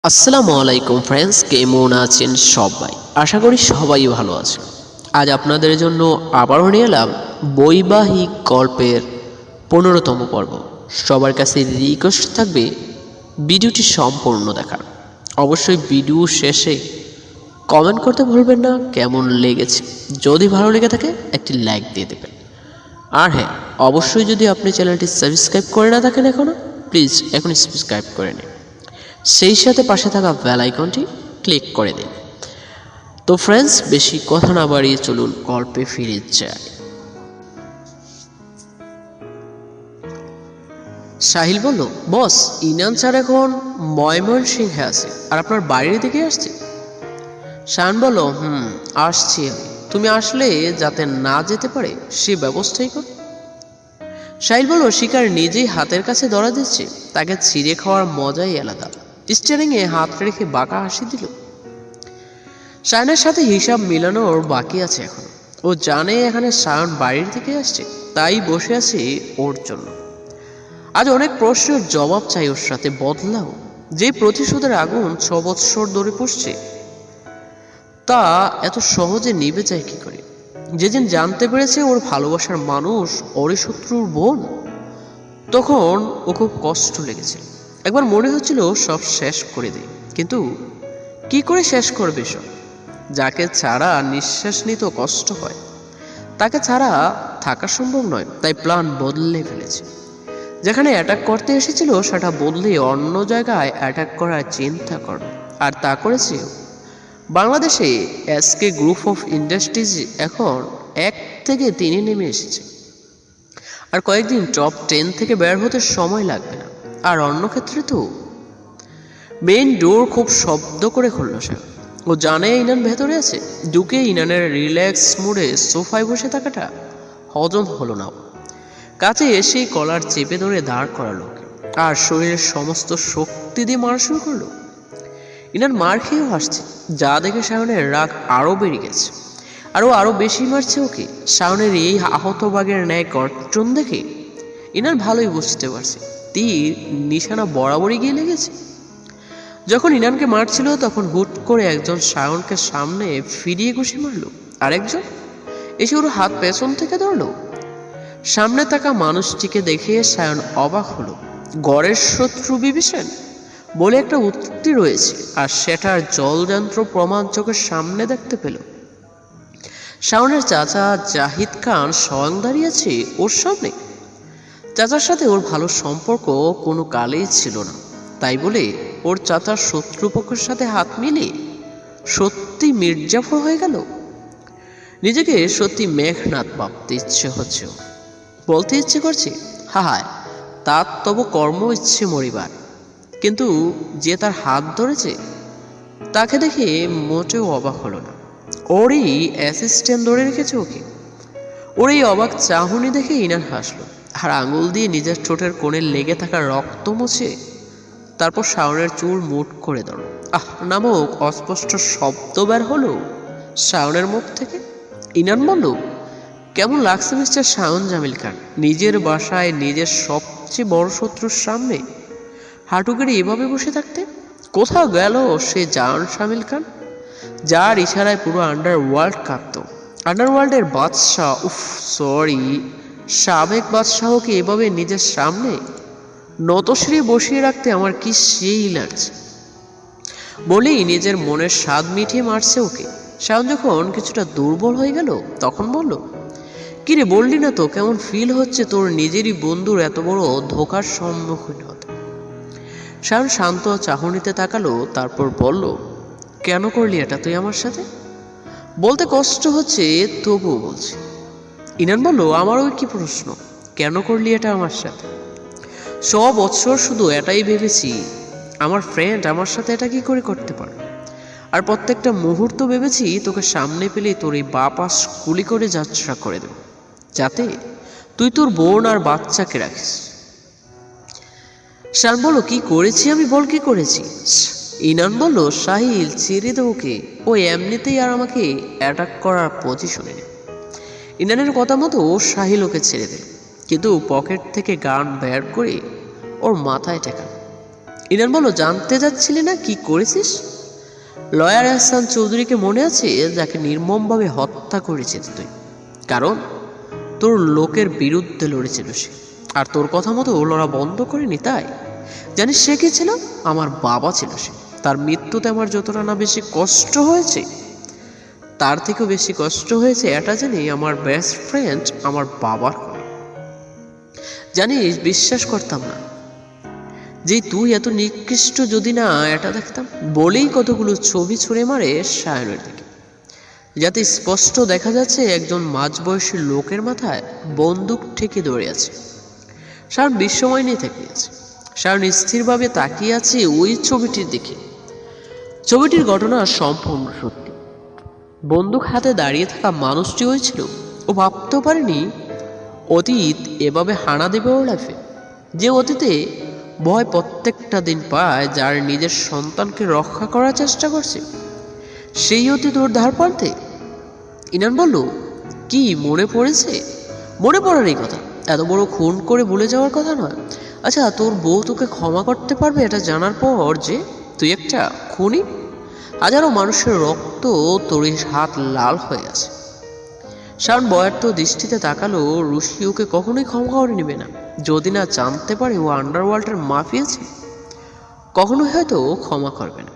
আসসালামু আলাইকুম ফ্রেন্ডস, কেমন আছেন সবাই? আশা করি সবাই ভালো আছেন। আজ আপনাদের জন্য আবারও নিয়ে এলাম বৈবাহিক গল্পের 15তম পর্ব। সবার কাছে রিকোয়েস্ট থাকবে ভিডিওটি সম্পূর্ণ দেখার। অবশ্যই ভিডিও শেষে কমেন্ট করতে ভুলবেন না কেমন লেগেছে। যদি ভালো লেগে থাকে একটি লাইক দিয়ে দেবেন। আর হ্যাঁ, অবশ্যই যদি আপনি চ্যানেলটি সাবস্ক্রাইব করে না থাকেন এখনও, প্লিজ এখন সাবস্ক্রাইব করে নিন। সেই সাথে পাশে থাকা বেল আইকনটি ক্লিক করে দিন। তো ফ্রেন্ডস, বেশি কথা না বাড়িয়ে চলুন গল্পে ফিরে যাই। সাহিল বলল, বস, ইনান স্যার এখন ময়মনসিংহে আছে আর আপনার বাড়ির দিকে আসছে। শান বলল, আসছি আমি। তুমি আসলে যাতে না যেতে পারে সে ব্যবস্থাই কর। সাহিল বলল, শিকার নিজেই হাতের কাছে ধরা দিচ্ছে, তাকে ছিঁড়ে খাওয়ার মজাই আলাদা। স্টিয়ারিংয়ে হাত রেখে বাঁকা হাসি দিল। সায়নের সাথে হিসাব মিলানোর বাকি আছে এখন। ও জানে এখানে সায়ন বাড়ির থেকে আসছে, তাই বসে আছে ওর জন্য। আজ অনেক প্রশ্নের জবাব চাই ওর সাথে বদলাও। যে প্রতিশোধের আগুন 6 বৎসর ধরে পুষছে, তা এত সহজে নিভে যায় কি করে? যেদিন জানতে পেরেছে ওর ভালোবাসার মানুষ ওরই শত্রুর বোন, তখন ও খুব কষ্ট লেগেছে। একবার মনে হচ্ছিল সব শেষ করে দেয়, কিন্তু কি করে শেষ করবে সব? যাকে ছাড়া নিঃশ্বাস নিতে কষ্ট হয়, তাকে ছাড়া থাকা সম্ভব নয়। তাই প্ল্যান বদলে ফেলেছে। যেখানে অ্যাটাক করতে এসেছিল সেটা বদলে অন্য জায়গায় অ্যাটাক করার চিন্তা করো, আর তা করেছে। বাংলাদেশে এসকে গ্রুপ অফ ইন্ডাস্ট্রিজ এখন 1 থেকে 3 নেমে এসেছে, আর কয়েকদিন টপ 10 থেকে বের হতে সময় লাগবে না। আর অন্য ক্ষেত্রে তো মেইন ডোর খুব শব্দ করে খুলল সে। ও জানে ইনান ভেতরে আছে। ঢুকে ইনানের রিল্যাক্স মুডে সোফায় বসে থাকাটা হজম হলো না। কাছে এসেই কলার চেপে ধরে দাঁড় করালো আর শরীরের সমস্ত শক্তি দিয়ে মারা শুরু করলো। ইনান মার খেয়েও হাসছে, যা দেখে সায়নের রাগ আরো বেড়ে গেছে। আরো বেশি মারছে ওকে। সায়নের এই আহত বাঘের ন্যায় গর্জন দেখে ইনান ভালোই বুঝতে পারছে তীর নিশানা বরাবরই গিয়ে লেগেছে। যখন ইনানকে মারছিল তখন হুট করে একজন সায়নকে সামনে ফিরিয়ে ঘুষি মারল, আরেকজন এসে ওর হাত পেছন থেকে ধরল। সামনে থাকা মানুষটিকে দেখে সায়ন অবাক হলো। গড়ের শত্রু বিভীষণ বলে একটা উক্তি রয়েছে, আর সেটার জলযন্ত্র প্রমাণ চোখের সামনে দেখতে পেল। শাওনের চাচা জাহিদ খান স্বয়ং দাঁড়িয়েছে ওর সামনে। চাচার সাথে ওর ভালো সম্পর্ক কোনো কালেই ছিল না, তাই বলে ওর চাচার শত্রুপক্ষের সাথে হাত মিলিয়ে সত্যি মির্জাফর হয়ে গেল। নিজেকে সত্যি মেঘনাথ ভাবতে ইচ্ছে হচ্ছে, বলতে ইচ্ছে করছে, হায় তার তবু কর্ম ইচ্ছে মরিবার। কিন্তু যে তার হাত ধরেছে তাকে দেখে মোটেও অবাক হলো না। ওরই অ্যাসিস্ট্যান্ট ধরে রেখেছে ওকে। ওর এই অবাক চাহনি দেখে ইনান হাসলো, আর আঙুল দিয়ে নিজের ঠোঁটের কোণে লেগে থাকা রক্ত মুছে তারপর শাওনের চুল মুট করে ধরল। নামক অস্পষ্ট শব্দ বের হলো শাওনের মুখ থেকে। ইনান বলল, কেমন লাগছে মিস্টার শাওন জামিল খান, নিজের বাসায় নিজের সবচেয়ে বড় শত্রুর সামনে হাঁটু গেড়ে এভাবে বসে থাকতে? কোথাও গেল সে জান শামিল খান, যার ইশারায় পুরো আন্ডারওয়ার্ল্ড কাঁপত। আন্ডারওয়ার্ল্ডের বাদশাহ, সাবেক বাদশাহকে এভাবে নিজের সামনে নতশ্রী বসিয়ে রাখতে আমার কি সেই লাগছে বলেই নিজের মনের স্বাদ মিটিয়ে মারছে ওকে। শাওন যখন কিছুটা দুর্বল হয়ে গেল তখন বলল, কিরে বললি না তো কেমন ফিল হচ্ছে তোর নিজেরই বন্ধুর এত বড় ধোকার সম্মুখীন হতে? শাওন শান্ত চাহনিতে তাকালো, তারপর বলল, কেন করলি এটা তুই আমার সাথে? বলতে কষ্ট হচ্ছে তবুও বলছি। ইনান বলল, আমার ওই কি প্রশ্ন, কেন করলি এটা আমার সাথে? 100 বছর শুধু এটাই ভেবেছি আমার ফ্রেন্ড আমার সাথে এটা কি করে করতে পারে। আর প্রত্যেকটা মুহূর্ত ভেবেছি তোকে সামনে পেলে তোর এই বাপাস গুলি করে যাত্রা করে দেব, যাতে তুই তোর বোন আর বাচ্চাকে রাখিস। শান বলল, কি করেছি আমি, বল কি করেছি? ইনান বলল, সাহিল ছেড়ে দে ওকে, ও এমনিতেই আর আমাকে অ্যাটাক করার পজিশনে নেই। ইনানের কথা মতো সাহিল ওকে ছেড়ে দিল, কিন্তু পকেট থেকে গান বের করে ওর মাথায় ঠেকাল। ইনান বলল, জানতে যাচ্ছিলি না কি করেছিস? লয়ার এহসান চৌধুরীকে মনে আছে, যাকে নির্মমভাবে হত্যা করেছিস তুই, কারণ তোর লোকের বিরুদ্ধে লড়েছিল সে, আর তোর কথা মতো লড়া বন্ধ করেনি। তাই জানিস সে কি ছিল? আমার বাবা ছিল সে। তার মৃত্যুতে আমার যতটা না বেশি কষ্ট হয়েছে, তার থেকেও বেশি কষ্ট হয়েছে এটা জানি আমার বেস্ট ফ্রেন্ড আমার বাবার করে। জানিস, বিশ্বাস করতাম না যে তুই এত নিকৃষ্ট, যদি না এটা দেখতাম। বলেই কতগুলো ছবি ছুঁড়ে মারে সায়নের দিকে, যাতে স্পষ্ট দেখা যাচ্ছে একজন মাঝবয়সী লোকের মাথায় বন্দুক ঠেকে দৌড়ে আছে। সায়ন বিস্ময় নিয়ে তাকিয়ে আছে। সায়ন স্থিরভাবে তাকিয়ে আছে ওই ছবিটির দিকে। ছবিটির ঘটনা সম্পূর্ণ সত্যি। বন্দুক হাতে দাঁড়িয়ে থাকা মানুষটি হয়েছিল, ও ভাবতেও পারেনি অতীত এভাবে হানা দেবে ওর লাইফে। যে অতীতে ভয় প্রত্যেকটা দিন পায়, যার নিজের সন্তানকে রক্ষা করার চেষ্টা করছে, সেই অতীত ওর ধার পাল্টে। ইনান বলল, কি মনে পড়েছে? মনে পড়ার এই কথা, এত বড় খুন করে ভুলে যাওয়ার কথা নয়। আচ্ছা, তোর বউ তোকে ক্ষমা করতে পারবে এটা জানার পর যে তুই একটা খুনি? হাজারো মানুষের রক্ত তোর হাত লাল হয়ে আছে। শান বয়ার্ত দৃষ্টিতে তাকালো। রুশি ওকে কখনোই ক্ষমা করে নেবে না, যদি না জানতে পারে ও আন্ডারওয়ার্ল্ডের মাফিয়া আছে। কখনোই হয়তো ক্ষমা করবে না।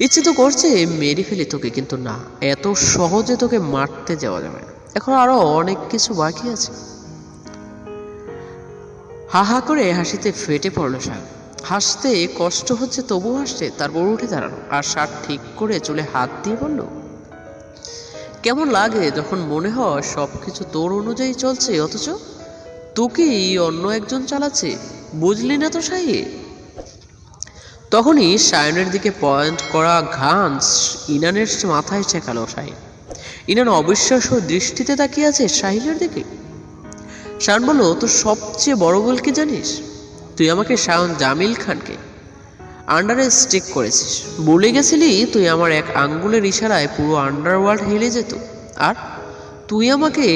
ইচ্ছে তো করছে মেরে ফেলে তোকে, কিন্তু না, এত সহজে তোকে মারতে যাওয়া যাবে না। এখন আরো অনেক কিছু বাকি আছে। হা হা করে হাসিতে ফেটে পড়লো শান। হাসতে কষ্ট হচ্ছে তবু হাসছে। তারপর উঠে দাঁড়ানো আর শার্ট ঠিক করে চুলে হাত দিয়ে বলল, কেমন লাগে যখন মনে হয় সবকিছু তোর অনুযায়ী চলছে, অথচ তোকেই অন্য একজন চালাচ্ছে? বুঝলি না তো শাহি? তখনই সায়নের দিকে পয়েন্ট করা ঘাস ইনানের মাথায় ঠেকালো শাহিন। ইনান অবিশ্বাস্য দৃষ্টিতে তাকিয়ে আছে শাহিনের দিকে। শায়ন বলল, তোর সবচেয়ে বড় ভুল কি জানিস? তুই আমাকে শায়ন জামিল খানকে আন্ডারে স্টিক করেছিস। বলে গেছিলি তুই আমার এক আঙ্গুলের ইশারায় পুরো আন্ডারওয়ার্ল্ড হেলে যেত, আর তুই আমাকে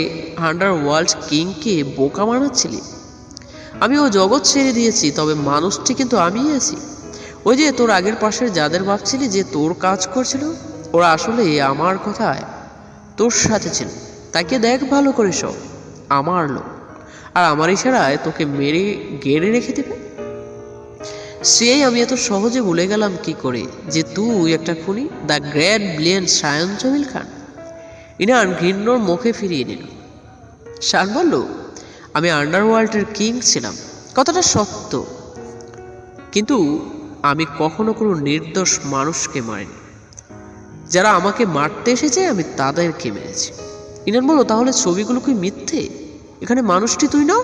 আন্ডারওয়ার্ল্ড কিংকে বোকা বানাচ্ছিলি। আমি ও জগৎ ছেড়ে দিয়েছি, তবে মানুষটি কিন্তু আমিই আছি। ওই যে তোর আগের পাশের যাদের ভাবছিলি যে তোর কাজ করছিল, ওরা আসলে আমার কথায় তোর সাথে ছিল। তাকে দেখ ভালো করে, সব আমার লোক, আর আমার ইশারায় তোকে মেরে গেড়ে রেখে দেবে। সেই আমি এত সহজে ভুলে গেলাম কি করে যে তুই একটা খুনি, the great brilliant Shayan Jamil Khan. Inan ঘৃণ্যর মুখে ফিরিয়ে নিল। শান বলল, আমি আন্ডারওয়ার্ল্ডের কিং ছিলাম, কথাটা সত্য, কিন্তু আমি কখনো কোনো নির্দোষ মানুষকে মারিনি। যারা আমাকে মারতে এসেছে আমি তাদেরকে মেরেছি। ইনান বলল, তাহলে ছবিগুলো কি মিথ্যে? এখানে মানুষটি তুই না?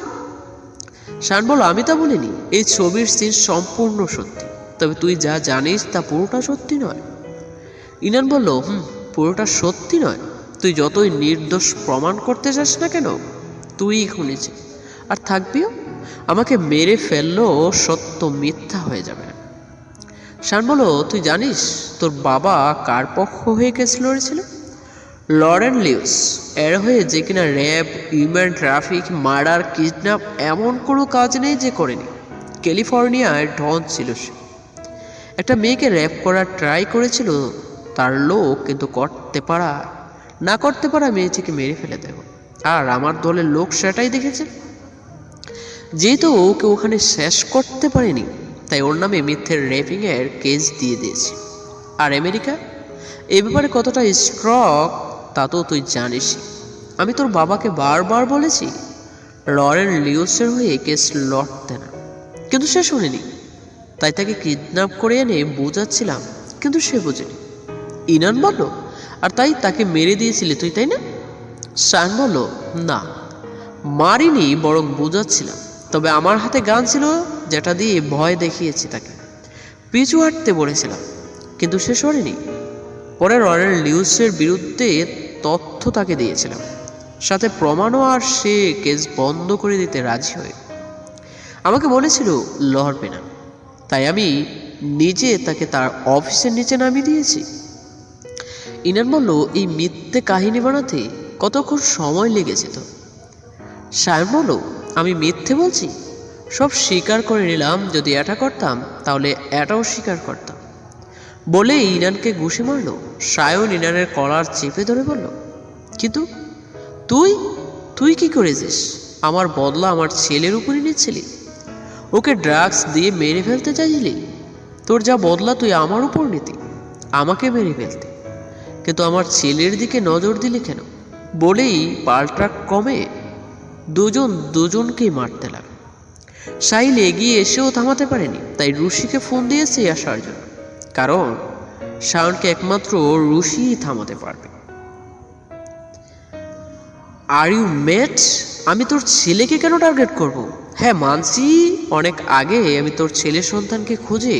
শান বলল, আমি তা বলিনি। এই ছবির সিন সম্পূর্ণ সত্যি, তবে তুই যা জানিস তা পুরোটা সত্যি নয়। ইনান বলল, পুরোটা সত্যি নয়? তুই যতই নির্দোষ প্রমাণ করতে চাস না কেন, তুই খুনিছি আর থাকবিও। আমাকে মেরে ফেললেও সত্য মিথ্যা হয়ে যাবে না। শান বলল, তুই জানিস তোর বাবা কার পক্ষ হয়ে কেস লড়েছিল? লরেন লিউস এর হয়ে, যে কিনা rape, human traffic, murder, kidnap এমন কোনো কাজ নেই যে করেনি। ক্যালিফোর্নিয়ায় ডন ছিল সে। একটা মেয়েকে র্যাপ করার ট্রাই করেছিল তার লোক, কিন্তু না করতে পারা মেয়েটিকে মেরে ফেলে দেব। আর আমার দলের লোক সেটাই দেখেছে। যেহেতু ওকে ওখানে শেষ করতে পারেনি, তাই ওর নামে মিথ্যের র্যাপিংয়ের কেস দিয়ে দিয়েছি। আর আমেরিকা এ ব্যাপারে কতটা স্ট্রং তা তো তুই জানিস। আমি তোর বাবাকে বারবার বলেছি লরেন লিউসের হয়ে কেস লড়তে না, কিন্তু সে শুনেনি। তাই তাকে কিডন্যাপ করে এনে বোঝাচ্ছিলাম, কিন্তু সে বোঝেনি। ইনান বলল, আর তাই তাকে মেরে দিয়েছিলি তুই, তাই না? শান বলল, না, মারিনি, বরং বোঝাচ্ছিলাম। তবে আমার হাতে গান ছিল, যেটা দিয়ে ভয় দেখিয়েছি তাকে। পিছু হাঁটতে বলেছিলাম, কিন্তু সে সরেনি। পরে লরেন লিউসের বিরুদ্ধে তথ্য তাকে দিয়েছিলাম, সাথে প্রমাণও, আর সে কেস বন্ধ করে দিতে রাজি হয়ে আমাকে বলেছিল লড়বে না। তাই আমি নিজে তাকে তার অফিসের নিচে নামিয়ে দিয়েছি। ইনান বলল, এই মিথ্যে কাহিনী বানাতে কতক্ষণ সময় লেগেছে তো? শায়ন বলল, আমি মিথ্যে বলছি? সব স্বীকার করে নিলাম, যদি এটা করতাম তাহলে এটাও স্বীকার করতাম। বলে ইনানকে ঘুষি মারল। সায়ন ইনানের কলার চেপে ধরে বলল, কিন্তু তুই তুই কি করেছিস? আমার বদলা আমার ছেলের উপরে নিচ্ছিলি, ওকে ড্রাগস দিয়ে মেরে ফেলতে চাইছিলি। তোর যা বদলা তুই আমার উপর নিতি, আমাকে মেরে ফেলতে, কিন্তু আমার ছেলের দিকে নজর দিলি কেন? বলেই পাল্টা কমে দুজনকেই মারতে লাগলো। সাহিল এগিয়ে এসেও থামাতে পারেনি, তাই রুশিকে ফোন দিয়েছে আসার জন্য, কারণ শাওনকে একমাত্র রুশিই থামাতে পারবে। Are you met? আমি তোর ছেলেকে কেন টার্গেট করব? হ্যাঁ মানছি, অনেক আগে আমি তোর ছেলের সন্তানকে খুঁজে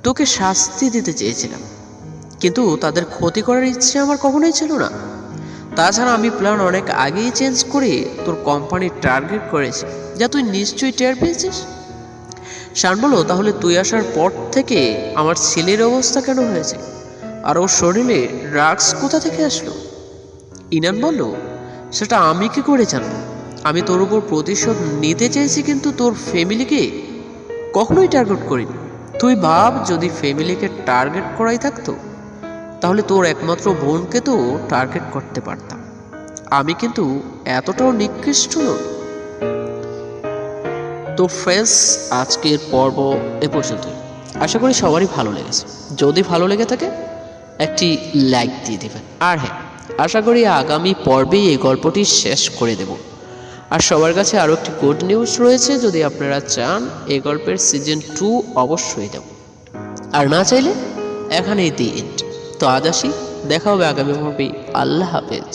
তোকে শাস্তি দিতে চেয়েছিলাম, কিন্তু তাদের ক্ষতি করার ইচ্ছে আমার কখনোই ছিল না। তাছাড়া আমি প্ল্যান অনেক আগেই চেঞ্জ করে তোর কোম্পানির টার্গেট করেছি, যা তুই নিশ্চয়ই টের পেয়েছিস। শান বলো, তাহলে তুই আসার পর থেকে আমার ছেলের অবস্থা কেন হয়েছে, আর ওর শরীরে ড্রাগস কোথা থেকে আসলো? ইনান বলল, সেটা আমি কি করে জানবো? আমি তোর উপর প্রতিশোধ নিতে চেয়েছি, কিন্তু তোর ফ্যামিলিকে কখনোই টার্গেট করিনি। তুই ভাব, যদি ফ্যামিলিকে টার্গেট করাই থাকতো তাহলে তোর একমাত্র বোনকে তো টার্গেট করতে পারতাম। আমি কিন্তু এতটাও নিকৃষ্ট নই। তো ফ্রেন্ডস, আজকের পর্ব এ পর্যন্তই। আশা করি সবারই ভালো লেগেছে। যদি ভালো লেগে থাকে একটি লাইক দিয়ে দেবেন। আর হ্যাঁ, আশা করি আগামী পর্বেই এই গল্পটি শেষ করে দেব। আর সবার কাছে আরও একটি গুড নিউজ রয়েছে, যদি আপনারা চান এই গল্পের সিজন 2 অবশ্যই দেব, আর না চাইলে এখানেই দি এন্ড। তো আজ আসি, দেখা হবে আগামী পর্বে। আল্লাহ হাফেজ।